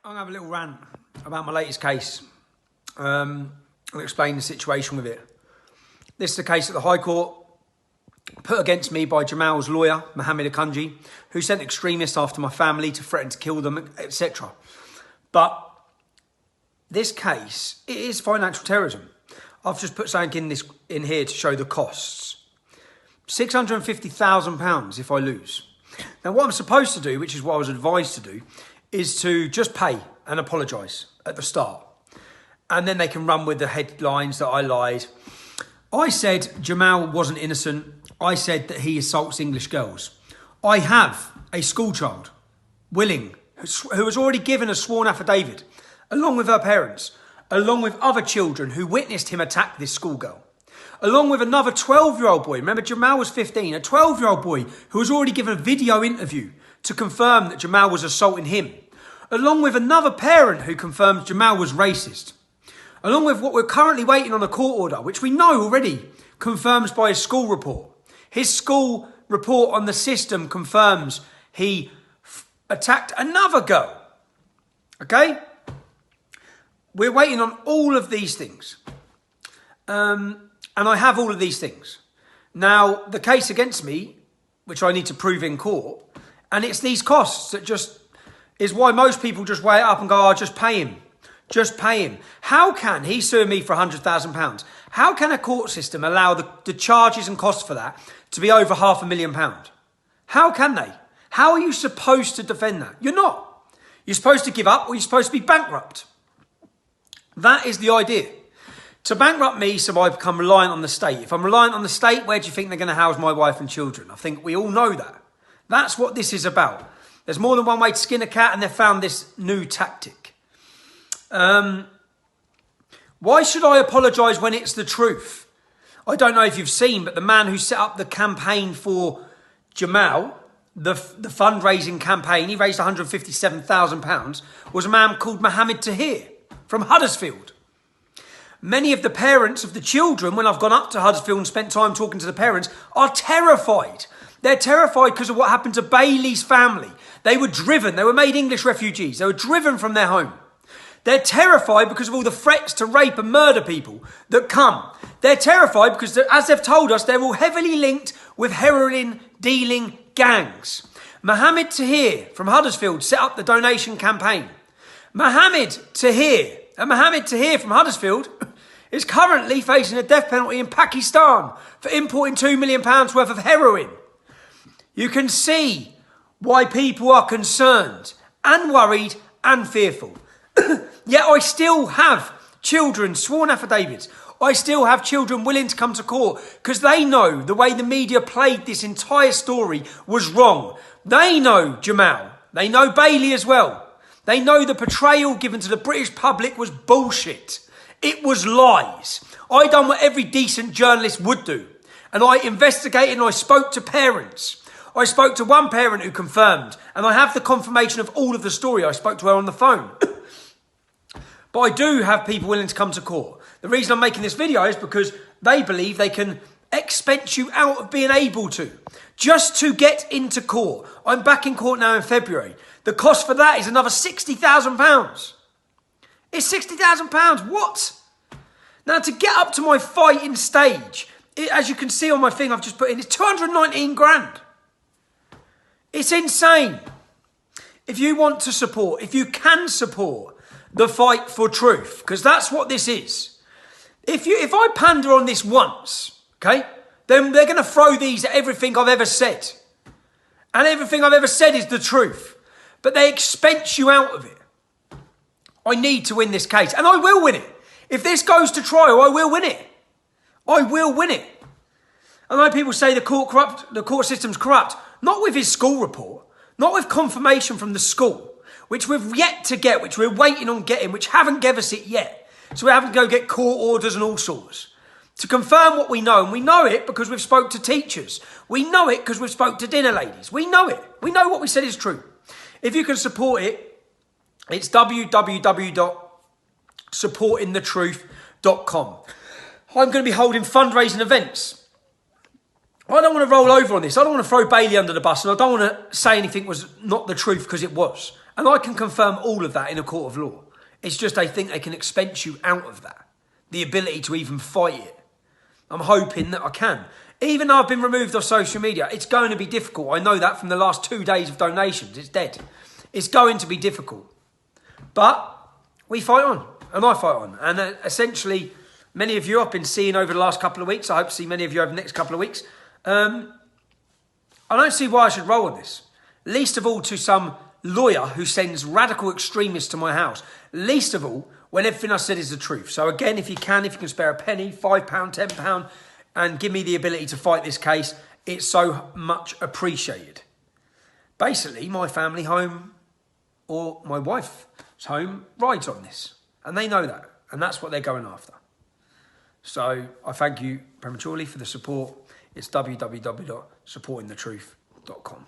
I'm going to have a little rant about my latest case. I'll explain the situation with it. This is a case at the High Court put against me by Jamal's lawyer, Mohammed Akunji, who sent extremists after my family to threaten to kill them, etc. But this case, it is financial terrorism. I've just put something in here to show the costs. £650,000 if I lose. Now, what I'm supposed to do, which is what I was advised to do, is to just pay and apologise at the start. And then they can run with the headlines that I lied. I said Jamal wasn't innocent. I said that he assaults English girls. I have a schoolchild, willing, who has already given a sworn affidavit, along with her parents, along with other children who witnessed him attack this schoolgirl, along with another 12-year-old boy. Remember, Jamal was 15, a 12-year-old boy who was already given a video interview to confirm that Jamal was assaulting him, along with another parent who confirms Jamal was racist, along with what we're currently waiting on a court order, which we know already confirms by his school report. His school report on the system confirms he attacked another girl. Okay? We're waiting on all of these things. And I have all of these things. Now, the case against me, which I need to prove in court, and it's these costs that just is why most people just weigh it up and go, oh, just pay him. Just pay him. How can he sue me for £100,000? How can a court system allow the charges and costs for that to be over £500,000? How can they? How are you supposed to defend that? You're not. You're supposed to give up or you're supposed to be bankrupt. That is the idea. To bankrupt me so I become reliant on the state. If I'm reliant on the state, where do you think they're going to house my wife and children? I think we all know that. That's what this is about. There's more than one way to skin a cat and they've found this new tactic. Why should I apologise when it's the truth? I don't know if you've seen, but the man who set up the campaign for Jamal, the fundraising campaign, he raised £157,000, was a man called Mohammed Tahir from Huddersfield. Many of the parents of the children, when I've gone up to Huddersfield and spent time talking to the parents, are terrified. They're terrified because of what happened to Bailey's family. They were driven. They were made English refugees. They were driven from their home. They're terrified because of all the threats to rape and murder people that come. They're terrified because, as they've told us, they're all heavily linked with heroin dealing gangs. Mohammed Tahir from Huddersfield set up the donation campaign. Mohammed Tahir from Huddersfield is currently facing a death penalty in Pakistan for importing £2 million worth of heroin. You can see why people are concerned and worried and fearful. Yet I still have children, sworn affidavits. I still have children willing to come to court because they know the way the media played this entire story was wrong. They know Jamal. They know Bailey as well. They know the portrayal given to the British public was bullshit. It was lies. I done what every decent journalist would do. And I investigated and I spoke to parents. I spoke to one parent who confirmed, and I have the confirmation of all of the story. I spoke to her on the phone. But I do have people willing to come to court. The reason I'm making this video is because they believe they can expense you out of being able to, just to get into court. I'm back in court now in February. The cost for that is another £60,000. It's £60,000. What? Now, to get up to my fighting stage, as you can see on my thing I've just put in, it's 219 grand. It's insane. If you want to support, if you can support the fight for truth, because that's what this is. If I pander on this once, okay, then they're going to throw these at everything I've ever said. And everything I've ever said is the truth. But they expense you out of it. I need to win this case. And I will win it. If this goes to trial, I will win it. I will win it. I know people say the court system's corrupt. Not with his school report. Not with confirmation from the school, which we've yet to get, which we're waiting on getting, which haven't given us it yet. So we're having to go get court orders and all sorts to confirm what we know. And we know it because we've spoke to teachers. We know it because we've spoke to dinner ladies. We know it. We know what we said is true. If you can support it, it's www.supportingthetruth.com. I'm going to be holding fundraising events. I don't want to roll over on this. I don't want to throw Bailey under the bus, and I don't want to say anything was not the truth, because it was. And I can confirm all of that in a court of law. It's just they think they can expense you out of that. The ability to even fight it. I'm hoping that I can. Even though I've been removed off social media, it's going to be difficult. I know that from the last 2 days of donations. It's dead. It's going to be difficult. But we fight on. And I fight on. And essentially, many of you I've been seeing over the last couple of weeks. I hope to see many of you over the next couple of weeks. I don't see why I should roll on this. Least of all to some lawyer who sends radical extremists to my house. Least of all when everything I said is the truth. So again, if you can spare a penny, £5, £10, and give me the ability to fight this case, it's so much appreciated. Basically, my family home or my wife's home rides on this. And they know that. And that's what they're going after. So I thank you prematurely for the support. It's www.supportingthetruth.com.